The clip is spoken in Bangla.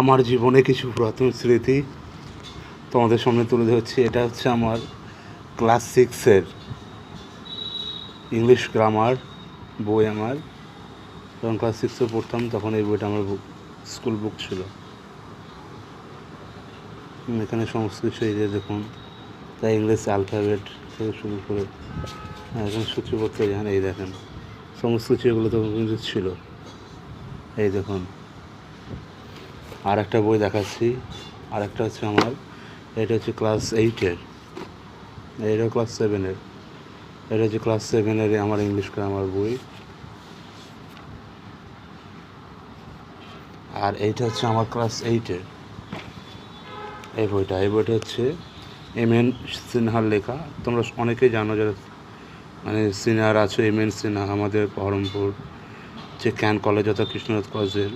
আমার জীবনে কিছু পুরাতন স্মৃতি তোমাদের সামনে তুলে ধরছি। এটা হচ্ছে আমার ক্লাস 6-এর ইংলিশ গ্রামার বই। আমার যখন ক্লাস 6-এ পড়তাম তখন এই বইটা আমার স্কুল বুক ছিল। এখানে সমস্ত কিছু এই যে দেখুন, তাই ইংলিশ অ্যালফাবেট থেকে শুরু করে এখন সূচিপত্র যেখানে এই দেখেন সমস্ত কিছু এগুলো তখন কিন্তু ছিল। এই দেখুন আর একটা বই দেখাচ্ছি, আর একটা হচ্ছে আমার, এটা হচ্ছে ক্লাস 8-এর, এটা ক্লাস 7-এর, এটা হচ্ছে ক্লাস 7-এর আমার ইংলিশ গ্রামার বই। আর এইটা হচ্ছে আমার ক্লাস 8-এর এই বইটা হচ্ছে এম.এন. সিনহার লেখা। তোমরা অনেকেই জানো, যারা মানে সিনিয়র আছো। এম.এন. সিনহা আমাদের বহরমপুর যে ক্যান কলেজ অর্থাৎ কৃষ্ণনাথ কলেজের